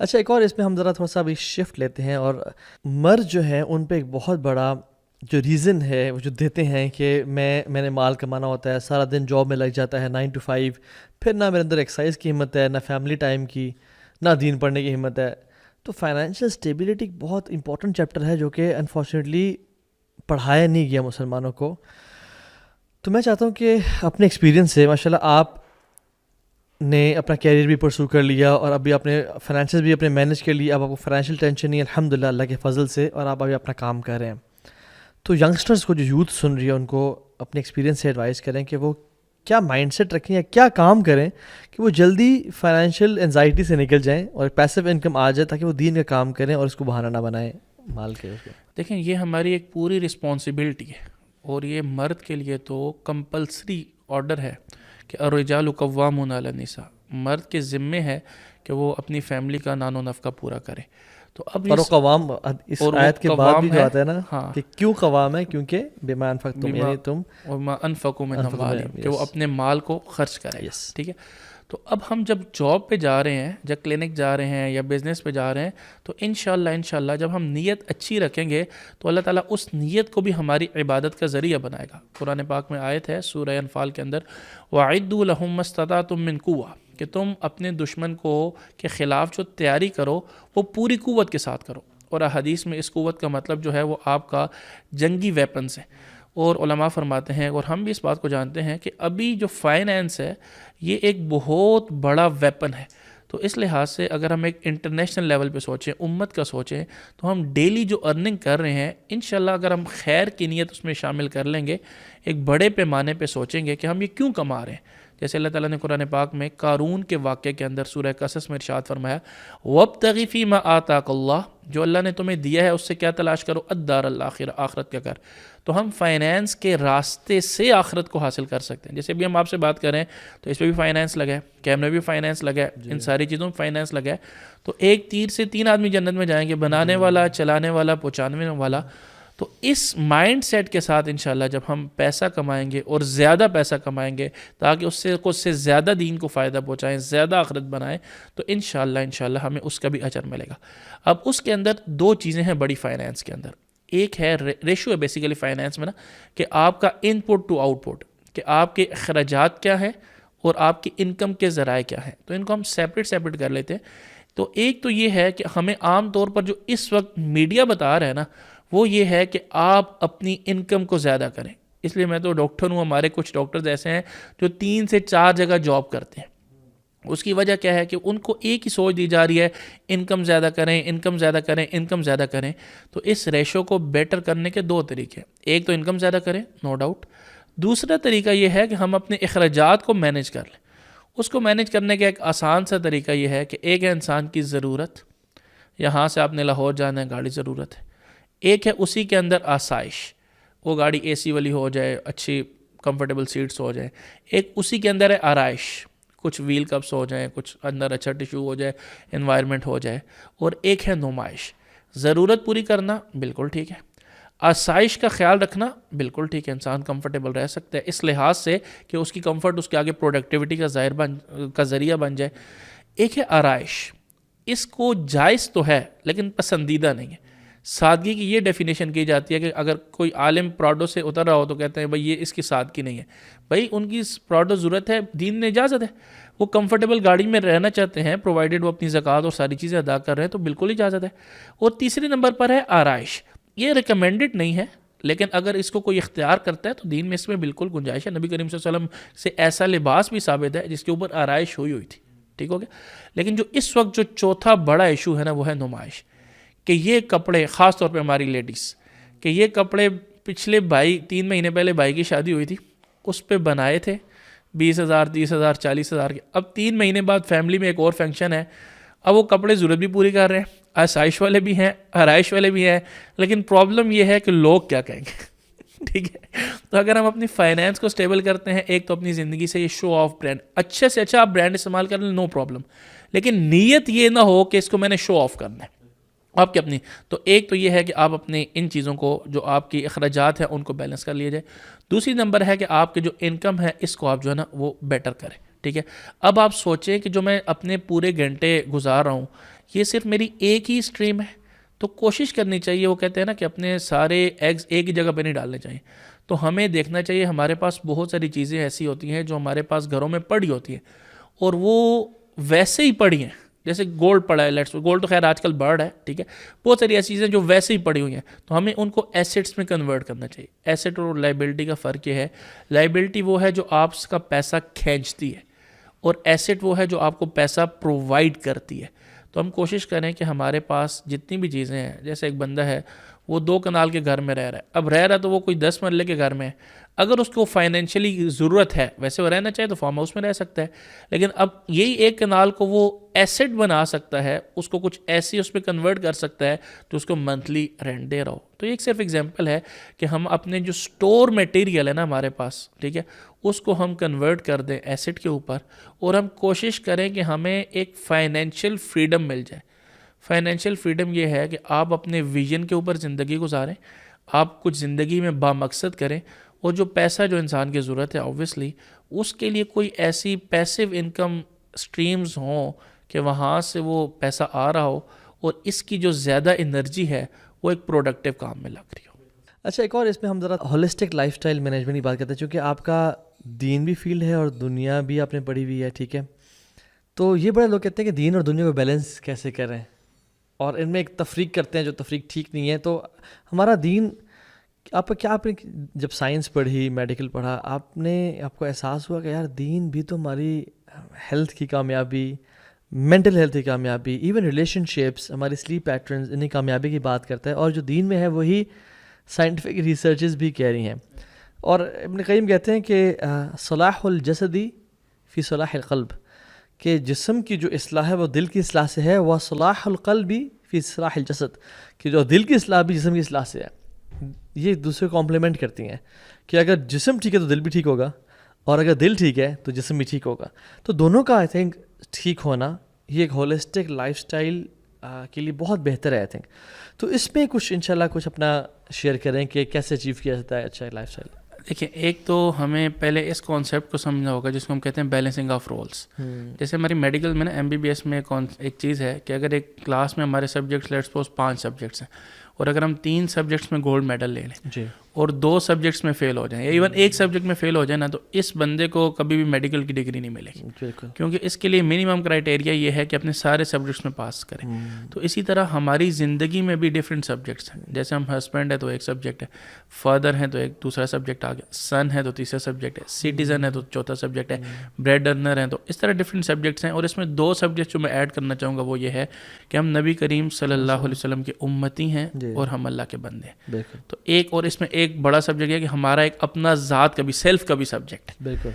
اچھا، ایک اور اس میں ہم ذرا تھوڑا سا ابھی شفٹ لیتے ہیں، اور مرد جو ہیں ان پہ ایک بہت بڑا جو ریزن ہے وہ جو دیتے ہیں کہ میں نے مال کمانا ہوتا ہے، سارا دن جاب میں لگ جاتا ہے 9 to 5، پھر نہ میرے اندر ایکسرسائز کی ہمت ہے، نہ فیملی ٹائم کی، نہ دین پڑھنے کی ہمت ہے. تو فائنینشیل اسٹیبلٹی ایک بہت امپورٹنٹ چیپٹر ہے جو کہ انفارچونیٹلی پڑھایا نہیں گیا مسلمانوں کو. تو میں چاہتا ہوں کہ اپنے ایکسپیرینس سے ماشاء اللہ آپ نے اپنا کیریئر بھی پرسو کر لیا، اور ابھی اپنے فائنینشیل بھی اپنے مینیج کر لیا، اب آپ کو فائنینشیل ٹینشن نہیں ہے الحمدللہ اللہ کے فضل سے، اور آپ ابھی اپنا کام کر رہے ہیں. تو ینگسٹرز کو جو یوتھ سن رہی ہے ان کو اپنے ایکسپیرینس سے ایڈوائز کریں کہ وہ کیا مائنڈ سیٹ رکھیں یا کیا کام کریں کہ وہ جلدی فائنینشیل انزائٹی سے نکل جائیں اور پیسو انکم آ جائے، تاکہ وہ دین کا کام کریں اور اس کو بہانہ نہ بنائیں مال کے. دیکھیں یہ ہماری ایک پوری رسپانسبلٹی ہے، اور یہ مرد کے لیے تو کمپلسری آرڈر ہے کہ الرجال قوامون علی النساء، مرد کے ذمے ہے کہ وہ اپنی فیملی کا نان و نفقہ پورا کرے. تو اب اور وہ قوام اس آیت کے بعد بھی جو آتا ہے نا ہاں کہ کیوں قوام ہے، کیونکہ بما انفقتم، یعنی تم وما انفقوا من اموالہم، کہ وہ yes اپنے مال کو خرچ کرے گا. yes. ٹھیک ہے. تو اب ہم جب جاب پہ جا رہے ہیں، جب کلینک جا رہے ہیں یا بزنس پہ جا رہے ہیں، تو انشاءاللہ جب ہم نیت اچھی رکھیں گے تو اللہ تعالیٰ اس نیت کو بھی ہماری عبادت کا ذریعہ بنائے گا. قرآن پاک میں آیت ہے سورہ انفال کے اندر، وَأَعِدُّوا لَهُم مَّا اسْتَطَعْتُم مِّن قُوَّةٍ، کہ تم اپنے دشمن کو کے خلاف جو تیاری کرو وہ پوری قوت کے ساتھ کرو. اور حدیث میں اس قوت کا مطلب جو ہے وہ آپ کا جنگی ویپنز ہے. اور علماء فرماتے ہیں، اور ہم بھی اس بات کو جانتے ہیں، کہ ابھی جو فائنینس ہے یہ ایک بہت بڑا ویپن ہے. تو اس لحاظ سے اگر ہم ایک انٹرنیشنل لیول پہ سوچیں، امت کا سوچیں، تو ہم ڈیلی جو ارننگ کر رہے ہیں انشاءاللہ اگر ہم خیر کی نیت اس میں شامل کر لیں گے، ایک بڑے پیمانے پہ سوچیں گے کہ ہم یہ کیوں کما رہے ہیں. جیسے اللہ تعالیٰ نے قرآن پاک میں قارون کے واقعے کے اندر سورہ قصص میں ارشاد فرمایا، وَابْتَغِ فِي مَا آتَاكَ اللَّهُ، جو اللہ نے تمہیں دیا ہے اس سے کیا تلاش کرو، الدار الآخرہ، آخرت کا گھر. تو ہم فائنینس کے راستے سے آخرت کو حاصل کر سکتے ہیں. جیسے ابھی ہم آپ سے بات کر رہے ہیں تو اس پہ بھی فائنینس لگا ہے، کیمرے بھی فائنینس لگا ہے، ان ساری چیزوں میں فائنینس لگا ہے. تو ایک تیر سے 3 آدمی جنت میں جائیں گے، بنانے والا، چلانے والا، پہنچانے والا. تو اس مائنڈ سیٹ کے ساتھ انشاءاللہ جب ہم پیسہ کمائیں گے اور زیادہ پیسہ کمائیں گے تاکہ اس سے زیادہ دین کو فائدہ پہنچائیں، زیادہ آخرت بنائیں، تو انشاءاللہ ہمیں اس کا بھی اجر ملے گا. اب اس کے اندر 2 چیزیں ہیں بڑی فائنینس کے اندر. ایک ہے ریشو ہے بیسیکلی فائنینس میں نا، کہ آپ کا ان پٹ ٹو آؤٹ پٹ، کہ آپ کے اخراجات کیا ہیں اور آپ کی انکم کے ذرائع کیا ہیں. تو ان کو ہم سیپریٹ کر لیتے ہیں. تو ایک تو یہ ہے کہ ہمیں عام طور پر جو اس وقت میڈیا بتا رہا ہے نا، وہ یہ ہے کہ آپ اپنی انکم کو زیادہ کریں. اس لیے میں تو ڈاکٹر ہوں، ہمارے کچھ ڈاکٹرز ایسے ہیں جو 3 سے 4 جگہ جاب کرتے ہیں. اس کی وجہ کیا ہے کہ ان کو ایک ہی سوچ دی جا رہی ہے، انکم زیادہ کریں، انکم زیادہ کریں، انکم زیادہ کریں. تو اس ریشو کو بیٹر کرنے کے 2 طریقے ہیں. ایک تو انکم زیادہ کریں، نو ڈاؤٹ. دوسرا طریقہ یہ ہے کہ ہم اپنے اخراجات کو مینیج کر لیں. اس کو مینیج کرنے کا ایک آسان سا طریقہ یہ ہے کہ ایک ہے انسان کی ضرورت، یہاں سے آپ نے لاہور جانا ہے، گاڑی ضرورت ہے. ایک ہے اسی کے اندر آسائش، وہ گاڑی اے سی والی ہو جائے، اچھی کمفرٹیبل سیٹس ہو جائیں. ایک اسی کے اندر ہے آرائش، کچھ ویل کپس ہو جائیں، کچھ اندر اچھا ٹیشو ہو جائے، انوائرمنٹ ہو جائے. اور ایک ہے نمائش. ضرورت پوری کرنا بالکل ٹھیک ہے، آسائش کا خیال رکھنا بالکل ٹھیک ہے، انسان کمفرٹیبل رہ سکتا ہے اس لحاظ سے کہ اس کی کمفرٹ اس کے آگے پروڈکٹیوٹی کا ذریعہ بن جائے. ایک ہے آرائش، اس کو جائز تو ہے لیکن پسندیدہ نہیں ہے. سادگی کی یہ ڈیفینیشن کی جاتی ہے کہ اگر کوئی عالم پراڈو سے اتر رہا ہو تو کہتے ہیں بھائی یہ اس کی سادگی نہیں ہے. بھائی ان کی پراڈو ضرورت ہے، دین نے اجازت ہے، وہ کمفرٹیبل گاڑی میں رہنا چاہتے ہیں پرووائڈیڈ وہ اپنی زکوٰۃ اور ساری چیزیں ادا کر رہے ہیں، تو بالکل اجازت ہے. اور تیسرے نمبر پر ہے آرائش. یہ ریکمینڈڈ نہیں ہے لیکن اگر اس کو کوئی اختیار کرتا ہے تو دین میں اس میں بالکل گنجائش ہے. نبی کریم صلی اللہ علیہ وسلم سے ایسا لباس بھی ثابت ہے جس کے اوپر آرائش ہوئی تھی. ٹھیک ہو گیا. لیکن جو اس وقت جو چوتھا بڑا ایشو ہے نا، وہ ہے نمائش. کہ یہ کپڑے، خاص طور پہ ہماری لیڈیز، کہ یہ کپڑے پچھلے 3 مہینے پہلے بھائی کی شادی ہوئی تھی، اس پہ بنائے تھے 20,000 30,000 40,000 کے. اب 3 مہینے بعد فیملی میں ایک اور فنکشن ہے، اب وہ کپڑے ضرورت بھی پوری کر رہے ہیں، آسائش والے بھی ہیں، آرائش والے بھی ہیں. لیکن پرابلم یہ ہے کہ لوگ کیا کہیں گے. ٹھیک ہے. تو اگر ہم اپنی فائنینس کو سٹیبل کرتے ہیں، ایک تو اپنی زندگی سے یہ شو آف برانڈ، اچھے سے اچھا آپ برانڈ استعمال کر لیں، نو پرابلم، لیکن نیت یہ نہ ہو کہ اس کو میں نے شو آف کرنا ہے آپ کی اپنی. تو ایک تو یہ ہے کہ آپ اپنے ان چیزوں کو، جو آپ کی اخراجات ہیں ان کو بیلنس کر لیے جائے. دوسری نمبر ہے کہ آپ کے جو انکم ہے اس کو آپ جو ہے نا وہ بیٹر کریں. ٹھیک ہے. اب آپ سوچیں کہ جو میں اپنے پورے گھنٹے گزار رہا ہوں، یہ صرف میری ایک ہی اسٹریم ہے. تو کوشش کرنی چاہیے, وہ کہتے ہیں نا کہ اپنے سارے ایگز ایک ہی جگہ پہ نہیں ڈالنے چاہیے. تو ہمیں دیکھنا چاہیے ہمارے پاس بہت ساری چیزیں ایسی ہوتی ہیں جو ہمارے پاس گھروں میں پڑی ہوتی ہیں اور وہ ویسے ہی پڑی ہیں. جیسے گولڈ پڑا ہے, گولڈ تو خیر آج کل بڑھ ہے, ٹھیک ہے, بہت ساری ایسی چیزیں جو ویسے ہی پڑی ہوئی ہیں, تو ہمیں ان کو ایسیٹس میں کنورٹ کرنا چاہیے. ایسیٹ اور لائبلٹی کا فرق یہ ہے, لائبلٹی وہ ہے جو آپ کا پیسہ کھینچتی ہے اور ایسیٹ وہ ہے جو آپ کو پیسہ پرووائڈ کرتی ہے. تو ہم کوشش کریں کہ ہمارے پاس جتنی بھی چیزیں ہیں, جیسے ایک بندہ ہے وہ 2 کنال کے گھر میں رہ رہا ہے, اب رہ رہا تو وہ کوئی 10 مرلے کے گھر میں ہے, اگر اس کو فائنینشلی ضرورت ہے, ویسے وہ رہنا چاہے تو فارم ہاؤس میں رہ سکتا ہے, لیکن اب یہی 1 کنال کو وہ ایسٹ بنا سکتا ہے, اس کو کچھ ایسی اس پہ کنورٹ کر سکتا ہے تو اس کو منتھلی رینٹ دے رہا ہو. تو یہ ایک صرف ایگزامپل ہے کہ ہم اپنے جو سٹور میٹیریل ہے نا ہمارے پاس, ٹھیک ہے, اس کو ہم کنورٹ کر دیں ایسٹ کے اوپر, اور ہم کوشش کریں کہ ہمیں ایک فائنینشیل فریڈم مل جائے. فائنینشیل فریڈم یہ ہے کہ آپ اپنے ویژن کے اوپر زندگی گزاریں, آپ کچھ زندگی میں بامقصد کریں, اور جو پیسہ جو انسان کی ضرورت ہے اوبویسلی اس کے لیے کوئی ایسی پیسیو انکم سٹریمز ہوں کہ وہاں سے وہ پیسہ آ رہا ہو اور اس کی جو زیادہ انرجی ہے وہ ایک پروڈکٹیو کام میں لگ رہی ہو. اچھا, ایک اور اس میں ہم ذرا ہولسٹک لائف سٹائل مینجمنٹ کی بات کرتے ہیں, چونکہ آپ کا دین بھی فیلڈ ہے اور دنیا بھی آپ نے پڑھی ہوئی ہے, ٹھیک ہے, تو یہ بڑے لوگ کہتے ہیں کہ دین اور دنیا کو بیلنس کیسے کریں, اور ان میں ایک تفریق کرتے ہیں جو تفریق ٹھیک نہیں ہے. تو ہمارا دین آپ نے جب سائنس پڑھی, میڈیکل پڑھا, آپ کو احساس ہوا کہ یار دین بھی تو ہماری ہیلتھ کی کامیابی, مینٹل ہیلتھ کی کامیابی, ایون ریلیشن شپس, ہماری سلیپ پیٹرنز, انہیں کامیابی کی بات کرتا ہے, اور جو دین میں ہے وہی سائنٹیفک ریسرچز بھی کہہ رہی ہیں. اور ابن قیم کہتے ہیں کہ صلاح الجسدی فی صلاح القلب, کہ جسم کی جو اصلاح ہے وہ دل کی اصلاح سے ہے, وہ صلاح القلبی فی صلاح الجسد, کہ جو دل کی اصلاح بھی جسم کی اصلاح سے ہے. یہ ایک دوسرے کو کمپلیمنٹ کرتی ہیں کہ اگر جسم ٹھیک ہے تو دل بھی ٹھیک ہوگا, اور اگر دل ٹھیک ہے تو جسم بھی ٹھیک ہوگا. تو دونوں کا آئی تھنک ٹھیک ہونا یہ ایک ہولسٹک لائف سٹائل کے لیے بہت بہتر ہے آئی تھنک. تو اس میں کچھ انشاءاللہ کچھ اپنا شیئر کریں کہ کیسے اچیو کیا جاتا ہے اچھا لائف سٹائل. دیکھیں, ایک تو ہمیں پہلے اس کانسیپٹ کو سمجھنا ہوگا جس کو ہم کہتے ہیں بیلنسنگ آف رولس. جیسے ہماری میڈیکل میں نا MBBS میں ایک چیز ہے کہ اگر ایک کلاس میں ہمارے سبجیکٹس لیٹس سپوز 5 سبجیکٹس ہیں, اور اگر ہم 3 سبجیکٹس میں گولڈ میڈل لے لیں جی, اور 2 سبجیکٹس میں فیل ہو جائیں, یا ایون ایک سبجیکٹ میں فیل ہو جائے نا, تو اس بندے کو کبھی بھی میڈیکل کی ڈگری نہیں ملے گی, بالکل, کیونکہ اس کے لیے منیمم کرائٹیریا یہ ہے کہ اپنے سارے سبجیکٹس میں پاس کریں. تو اسی طرح ہماری زندگی میں بھی ڈفرینٹ سبجیکٹس ہیں. جیسے ہم ہسبینڈ ہے تو ایک سبجیکٹ ہے, فادر ہیں تو ایک دوسرا سبجیکٹ آ گیا, سن ہے تو تیسرا سبجیکٹ ہے, سٹیزن ہے تو چوتھا سبجیکٹ ہے, بریڈ ارنر ہیں, تو اس طرح ڈفرینٹ سبجیکٹس ہیں. اور اس میں 2 سبجیکٹ جو میں ایڈ کرنا چاہوں گا وہ یہ ہے کہ ہم نبی کریم صلی اللہ علیہ وسلم کے امتی ہیں اور ہم اللہ کے بندے ہیں. تو ایک اور اس میں ایک بڑا سبجیکٹ ہے کہ ہمارا ایک اپنا ذات کا بھی, سیلف کا بھی سبجیکٹ ہے. بالکل,